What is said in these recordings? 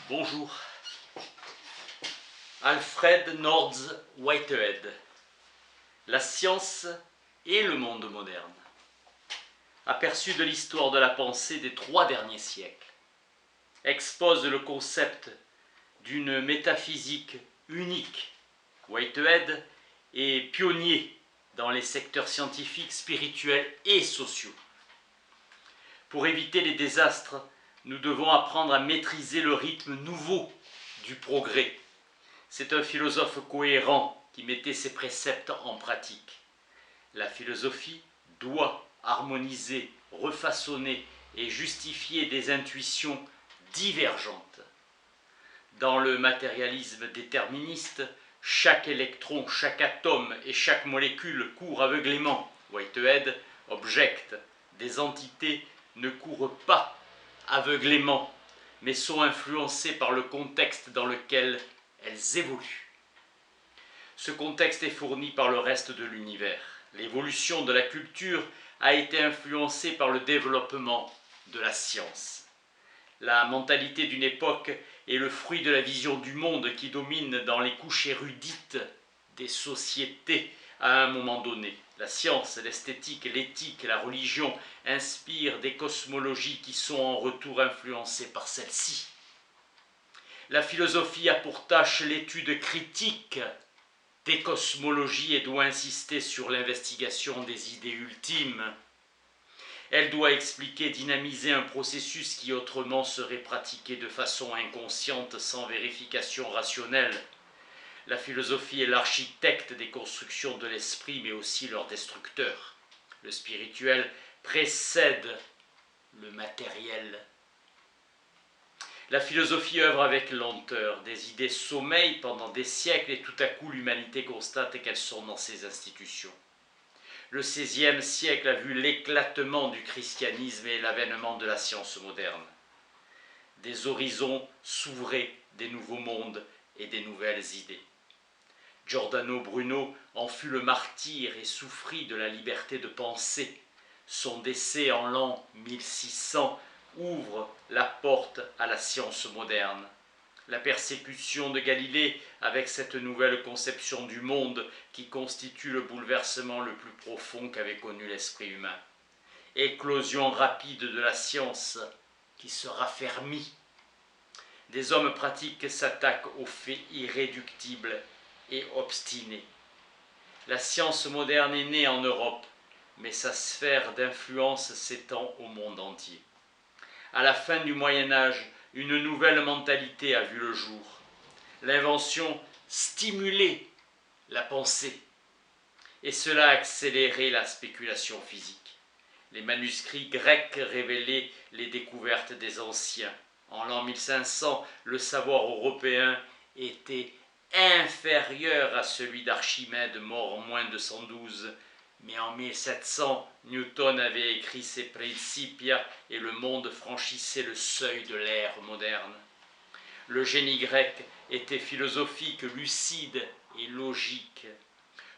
Bonjour. Alfred North Whitehead. La science et le monde moderne. Aperçu de l'histoire de la pensée des 3 derniers siècles. Expose le concept d'une métaphysique unique. Whitehead est pionnier dans les secteurs scientifiques, spirituels et sociaux. Pour éviter les désastres, nous devons apprendre à maîtriser le rythme nouveau du progrès. C'est un philosophe cohérent qui mettait ses préceptes en pratique. La philosophie doit harmoniser, refaçonner et justifier des intuitions divergentes. Dans le matérialisme déterministe, chaque électron, chaque atome et chaque molécule court aveuglément. Whitehead objecte: des entités ne courent pas aveuglément, mais sont influencées par le contexte dans lequel elles évoluent. Ce contexte est fourni par le reste de l'univers. L'évolution de la culture a été influencée par le développement de la science. La mentalité d'une époque est le fruit de la vision du monde qui domine dans les couches érudites des sociétés à un moment donné. La science, l'esthétique, l'éthique, la religion inspirent des cosmologies qui sont en retour influencées par celles-ci. La philosophie a pour tâche l'étude critique des cosmologies et doit insister sur l'investigation des idées ultimes. Elle doit expliquer, dynamiser un processus qui autrement serait pratiqué de façon inconsciente sans vérification rationnelle. La philosophie est l'architecte des constructions de l'esprit, mais aussi leur destructeur. Le spirituel précède le matériel. La philosophie œuvre avec lenteur. Des idées sommeillent pendant des siècles et tout à coup l'humanité constate qu'elles sont dans ses institutions. Le XVIe siècle a vu l'éclatement du christianisme et l'avènement de la science moderne. Des horizons s'ouvraient, des nouveaux mondes et des nouvelles idées. Giordano Bruno en fut le martyr et souffrit de la liberté de penser. Son décès en l'an 1600 ouvre la porte à la science moderne. La persécution de Galilée avec cette nouvelle conception du monde qui constitue le bouleversement le plus profond qu'avait connu l'esprit humain. Éclosion rapide de la science qui se raffermit. Des hommes pratiques s'attaquent aux faits irréductibles et obstinés. La science moderne est née en Europe, mais sa sphère d'influence s'étend au monde entier. À la fin du Moyen-Âge, une nouvelle mentalité a vu le jour. L'invention stimulait la pensée et cela a accéléré la spéculation physique. Les manuscrits grecs révélaient les découvertes des anciens. En l'an 1500, le savoir européen était inférieur à celui d'Archimède, mort en moins de 112. Mais en 1700, Newton avait écrit ses Principia et le monde franchissait le seuil de l'ère moderne. Le génie grec était philosophique, lucide et logique.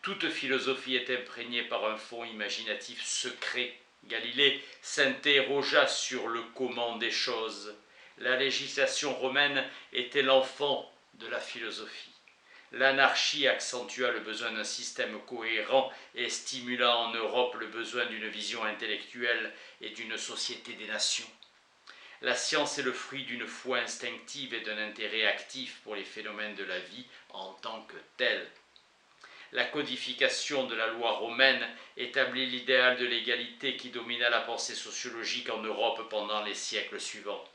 Toute philosophie est imprégnée par un fond imaginatif secret. Galilée s'interrogea sur le comment des choses. La législation romaine était l'enfant de la philosophie. L'anarchie accentua le besoin d'un système cohérent et stimula en Europe le besoin d'une vision intellectuelle et d'une société des nations. La science est le fruit d'une foi instinctive et d'un intérêt actif pour les phénomènes de la vie en tant que tels. La codification de la loi romaine établit l'idéal de l'égalité qui domina la pensée sociologique en Europe pendant les siècles suivants.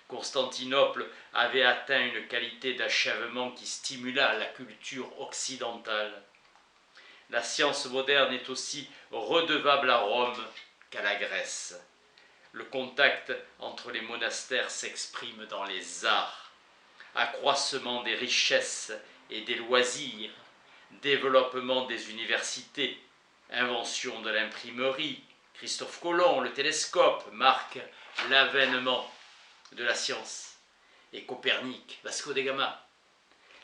Constantinople avait atteint une qualité d'achèvement qui stimula la culture occidentale. La science moderne est aussi redevable à Rome qu'à la Grèce. Le contact entre les monastères s'exprime dans les arts. Accroissement des richesses et des loisirs, développement des universités, invention de l'imprimerie, Christophe Colomb, le télescope marquent l'avènement de la science. Et Copernic, Vasco da Gama.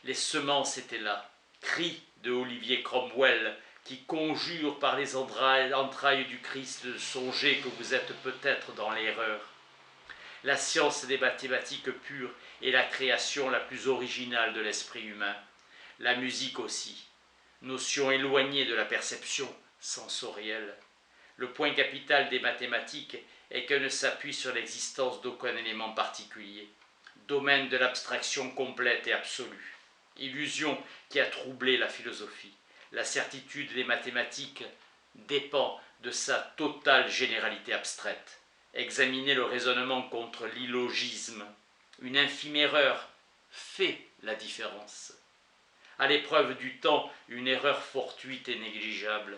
Les semences étaient là. Cri de Olivier Cromwell qui conjure par les entrailles du Christ de songer que vous êtes peut-être dans l'erreur. La science des mathématiques pures est la création la plus originale de l'esprit humain. La musique aussi, notion éloignée de la perception sensorielle. Le point capital des mathématiques est qu'elles ne s'appuient sur l'existence d'aucun élément particulier. Domaine de l'abstraction complète et absolue. Illusion qui a troublé la philosophie. La certitude des mathématiques dépend de sa totale généralité abstraite. Examiner le raisonnement contre l'illogisme. Une infime erreur fait la différence. À l'épreuve du temps, une erreur fortuite et négligeable.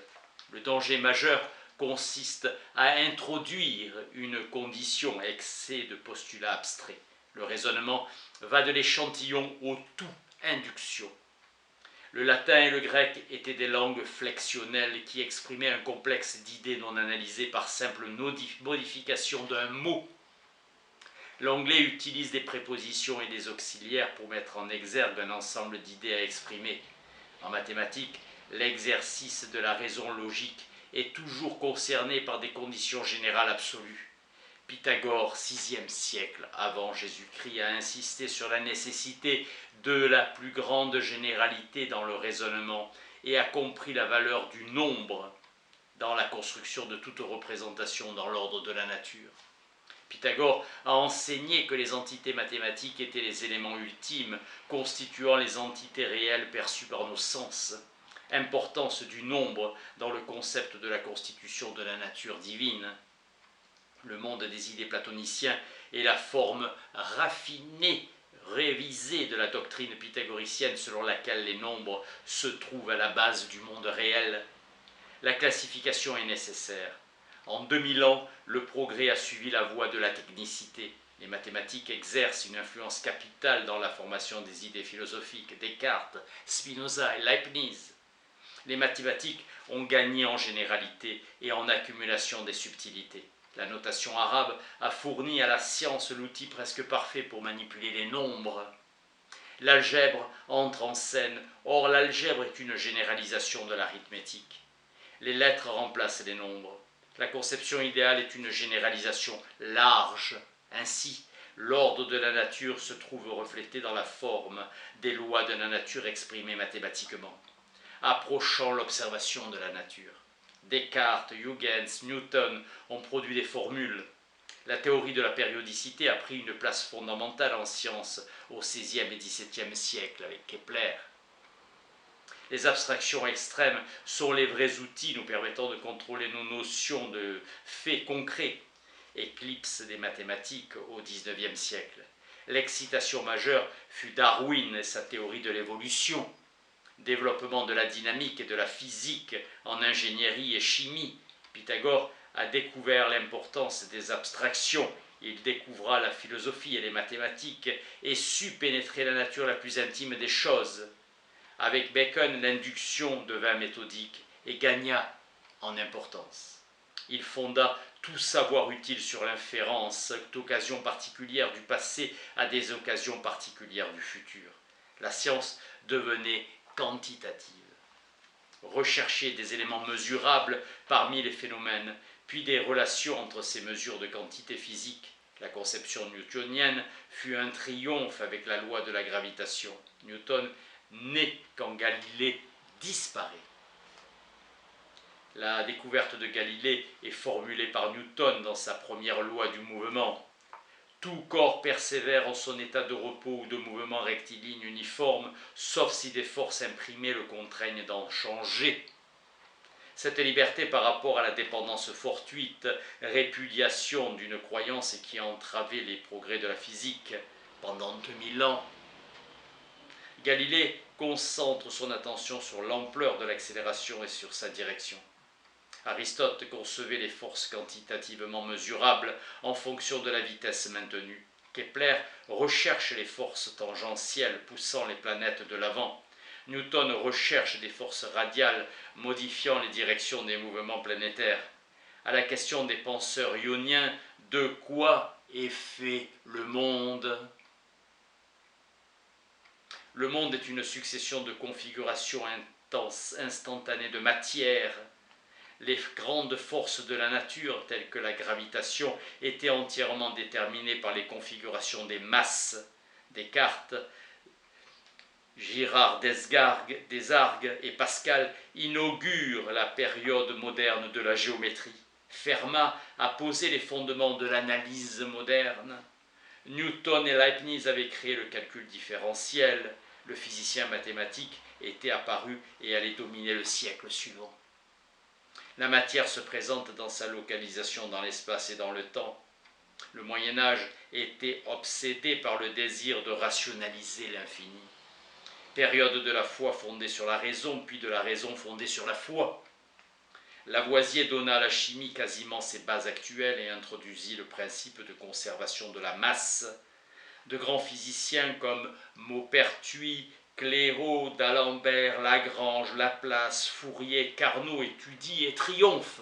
Le danger majeur consiste à introduire une condition excès de postulats abstraits. Le raisonnement va de l'échantillon au tout, induction. Le latin et le grec étaient des langues flexionnelles qui exprimaient un complexe d'idées non analysées par simple modification d'un mot. L'anglais utilise des prépositions et des auxiliaires pour mettre en exergue un ensemble d'idées à exprimer. En mathématiques, l'exercice de la raison logique est toujours concerné par des conditions générales absolues. Pythagore, 6e siècle avant Jésus-Christ, a insisté sur la nécessité de la plus grande généralité dans le raisonnement et a compris la valeur du nombre dans la construction de toute représentation dans l'ordre de la nature. Pythagore a enseigné que les entités mathématiques étaient les éléments ultimes constituant les entités réelles perçues par nos sens. Importance du nombre dans le concept de la constitution de la nature divine. Le monde des idées platoniciens est la forme raffinée, révisée de la doctrine pythagoricienne selon laquelle les nombres se trouvent à la base du monde réel. La classification est nécessaire. En 2000 ans, le progrès a suivi la voie de la technicité. Les mathématiques exercent une influence capitale dans la formation des idées philosophiques. Descartes, Spinoza et Leibniz. Les mathématiques ont gagné en généralité et en accumulation des subtilités. La notation arabe a fourni à la science l'outil presque parfait pour manipuler les nombres. L'algèbre entre en scène. Or, l'algèbre est une généralisation de l'arithmétique. Les lettres remplacent les nombres. La conception idéale est une généralisation large. Ainsi, l'ordre de la nature se trouve reflété dans la forme des lois de la nature exprimées mathématiquement, approchant l'observation de la nature. Descartes, Huygens, Newton ont produit des formules. La théorie de la périodicité a pris une place fondamentale en science au XVIe et XVIIe siècle avec Kepler. Les abstractions extrêmes sont les vrais outils nous permettant de contrôler nos notions de faits concrets. Éclipse des mathématiques au XIXe siècle. L'excitation majeure fut Darwin et sa théorie de l'évolution. Développement de la dynamique et de la physique en ingénierie et chimie. Pythagore a découvert l'importance des abstractions. Il découvra la philosophie et les mathématiques et sut pénétrer la nature la plus intime des choses. Avec Bacon, l'induction devint méthodique et gagna en importance. Il fonda tout savoir utile sur l'inférence d'occasions particulières du passé à des occasions particulières du futur. La science devenait quantitative. Rechercher des éléments mesurables parmi les phénomènes, puis des relations entre ces mesures de quantité physique. La conception newtonienne fut un triomphe avec la loi de la gravitation. Newton naît quand Galilée disparaît. La découverte de Galilée est formulée par Newton dans sa première loi du mouvement. Tout corps persévère en son état de repos ou de mouvement rectiligne uniforme, sauf si des forces imprimées le contraignent d'en changer. Cette liberté par rapport à la dépendance fortuite, répudiation d'une croyance qui a entravé les progrès de la physique pendant 2000 ans. Galilée concentre son attention sur l'ampleur de l'accélération et sur sa direction. Aristote concevait les forces quantitativement mesurables en fonction de la vitesse maintenue. Kepler recherche les forces tangentielles poussant les planètes de l'avant. Newton recherche des forces radiales modifiant les directions des mouvements planétaires. À la question des penseurs ioniens, de quoi est fait le monde ? Le monde est une succession de configurations instantanées de matière. les grandes forces de la nature, telles que la gravitation, étaient entièrement déterminées par les configurations des masses. Descartes, Girard Desargues et Pascal inaugurent la période moderne de la géométrie. Fermat a posé les fondements de l'analyse moderne. Newton et Leibniz avaient créé le calcul différentiel. Le physicien mathématique était apparu et allait dominer le siècle suivant. La matière se présente dans sa localisation dans l'espace et dans le temps. Le Moyen-Âge était obsédé par le désir de rationaliser l'infini. Période de la foi fondée sur la raison, puis de la raison fondée sur la foi. Lavoisier donna à la chimie quasiment ses bases actuelles et introduisit le principe de conservation de la masse. De grands physiciens comme Maupertuis, Clairaut, d'Alembert, Lagrange, Laplace, Fourier, Carnot étudient et triomphent.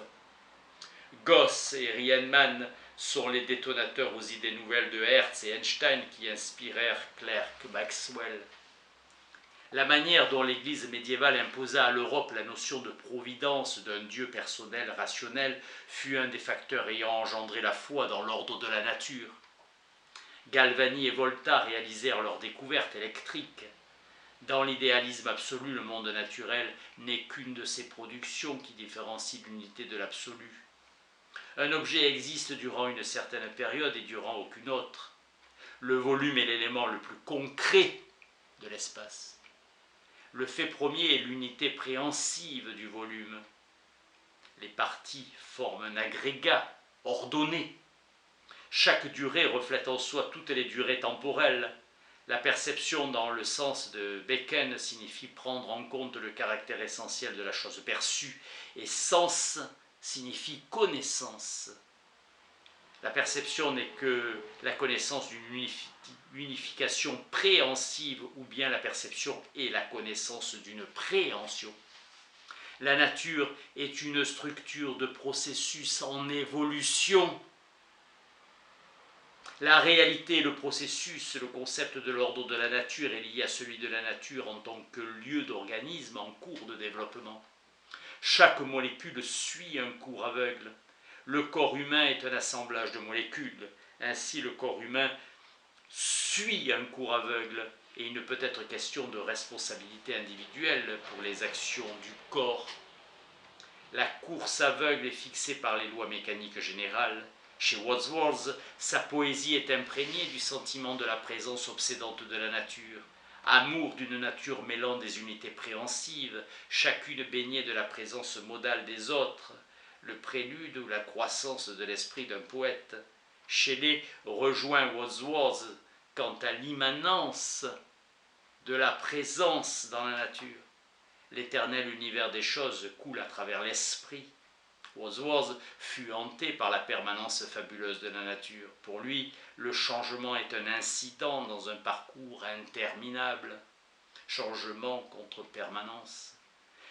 Gauss et Riemann sont les détonateurs aux idées nouvelles de Hertz et Einstein qui inspirèrent Clerk Maxwell. La manière dont l'Église médiévale imposa à l'Europe la notion de providence d'un Dieu personnel, rationnel, fut un des facteurs ayant engendré la foi dans l'ordre de la nature. Galvani et Volta réalisèrent leur découverte électrique. Dans l'idéalisme absolu, le monde naturel n'est qu'une de ces productions qui différencie l'unité de l'absolu. Un objet existe durant une certaine période et durant aucune autre. Le volume est l'élément le plus concret de l'espace. Le fait premier est l'unité préhensive du volume. Les parties forment un agrégat ordonné. Chaque durée reflète en soi toutes les durées temporelles. La perception dans le sens de Bacon signifie prendre en compte le caractère essentiel de la chose perçue, et sens signifie connaissance. La perception n'est que la connaissance d'une unification préhensive, ou bien la perception est la connaissance d'une préhension. La nature est une structure de processus en évolution. La réalité, le processus, le concept de l'ordre de la nature est lié à celui de la nature en tant que lieu d'organisme en cours de développement. Chaque molécule suit un cours aveugle. Le corps humain est un assemblage de molécules. Ainsi, le corps humain suit un cours aveugle et il ne peut être question de responsabilité individuelle pour les actions du corps. La course aveugle est fixée par les lois mécaniques générales. Chez Wordsworth, sa poésie est imprégnée du sentiment de la présence obsédante de la nature. Amour d'une nature mêlant des unités préhensives, chacune baignée de la présence modale des autres, le prélude ou la croissance de l'esprit d'un poète. Shelley rejoint Wordsworth quant à l'immanence de la présence dans la nature. L'éternel univers des choses coule à travers l'esprit. Wordsworth fut hanté par la permanence fabuleuse de la nature. Pour lui, le changement est un incident dans un parcours interminable. Changement contre permanence.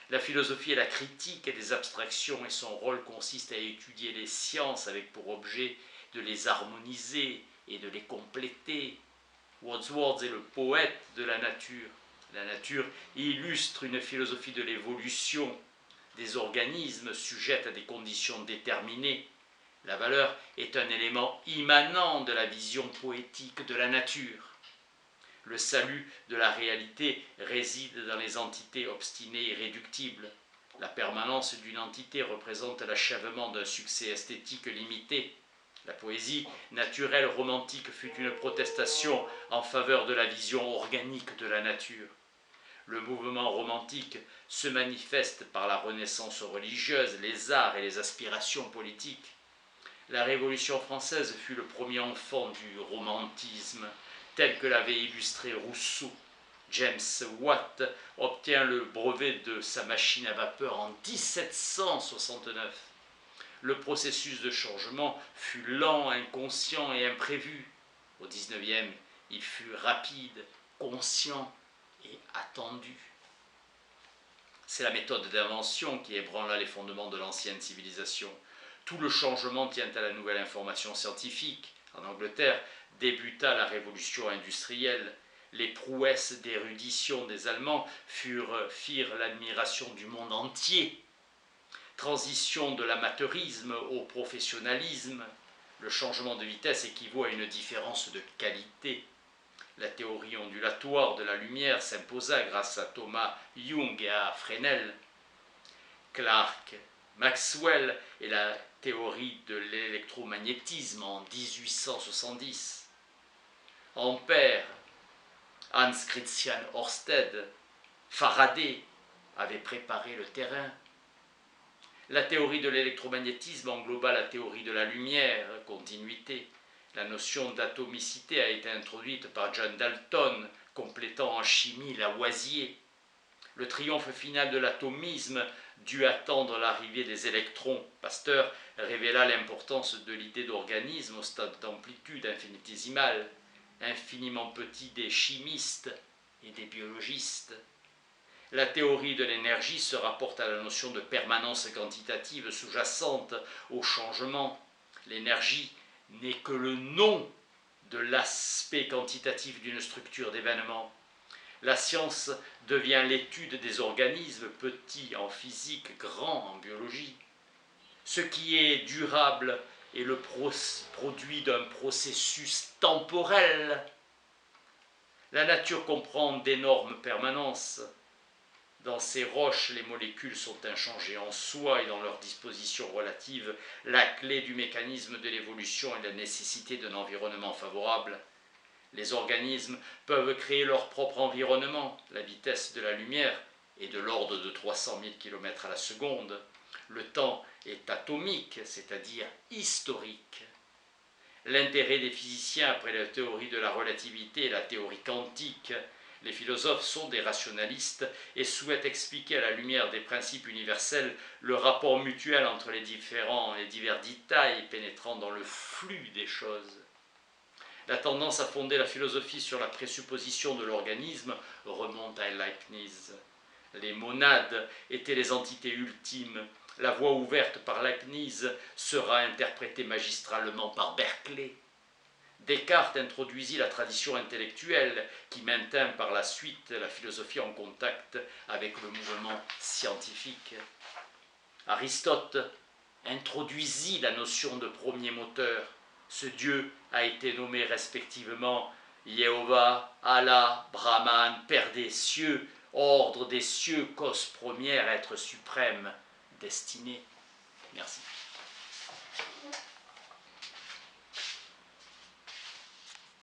La philosophie est la critique des abstractions et son rôle consiste à étudier les sciences avec pour objet de les harmoniser et de les compléter. Wordsworth est le poète de la nature. La nature illustre une philosophie de l'évolution des organismes sujets à des conditions déterminées. La valeur est un élément immanent de la vision poétique de la nature. Le salut de la réalité réside dans les entités obstinées et réductibles. La permanence d'une entité représente l'achèvement d'un succès esthétique limité. La poésie naturelle romantique fut une protestation en faveur de la vision organique de la nature. Le mouvement romantique se manifeste par la renaissance religieuse, les arts et les aspirations politiques. La Révolution française fut le premier enfant du romantisme, tel que l'avait illustré Rousseau. James Watt obtient le brevet de sa machine à vapeur en 1769. Le processus de changement fut lent, inconscient et imprévu. Au XIXe, il fut rapide, conscient et attendu. C'est la méthode d'invention qui ébranla les fondements de l'ancienne civilisation. Tout le changement tient à la nouvelle information scientifique. En Angleterre débuta la révolution industrielle. Les prouesses d'érudition des Allemands firent l'admiration du monde entier. transition de l'amateurisme au professionnalisme, le changement de vitesse équivaut à une différence de qualité. La théorie ondulatoire de la lumière s'imposa grâce à Thomas Young et à Fresnel. Clark Maxwell et la théorie de l'électromagnétisme en 1870. Ampère, Hans Christian Ørsted, Faraday avaient préparé le terrain. La théorie de l'électromagnétisme engloba la théorie de la lumière, continuité. La notion d'atomicité a été introduite par John Dalton, complétant en chimie Lavoisier. Le triomphe final de l'atomisme dut attendre l'arrivée des électrons. Pasteur révéla l'importance de l'idée d'organisme au stade d'amplitude infinitésimale, infiniment petit des chimistes et des biologistes. La théorie de l'énergie se rapporte à la notion de permanence quantitative sous-jacente au changement. L'énergie n'est que le nom de l'aspect quantitatif d'une structure d'événements. La science devient l'étude des organismes, petits en physique, grands en biologie. Ce qui est durable est le produit d'un processus temporel. La nature comprend d'énormes permanences. Dans ces roches, les molécules sont inchangées en soi et dans leur disposition relative, la clé du mécanisme de l'évolution est la nécessité d'un environnement favorable. Les organismes peuvent créer leur propre environnement. La vitesse de la lumière est de l'ordre de 300 000 km à la seconde. Le temps est atomique, c'est-à-dire historique. L'intérêt des physiciens après la théorie de la relativité et la théorie quantique. Les philosophes sont des rationalistes et souhaitent expliquer à la lumière des principes universels le rapport mutuel entre les divers détails pénétrant dans le flux des choses. La tendance à fonder la philosophie sur la présupposition de l'organisme remonte à Leibniz. Les monades étaient les entités ultimes. La voie ouverte par Leibniz sera interprétée magistralement par Berkeley. Descartes introduisit la tradition intellectuelle qui maintint par la suite la philosophie en contact avec le mouvement scientifique. Aristote introduisit la notion de premier moteur. Ce Dieu a été nommé respectivement Jéhovah, Allah, Brahman, Père des cieux, ordre des cieux, cause première, être suprême, destinée. Merci.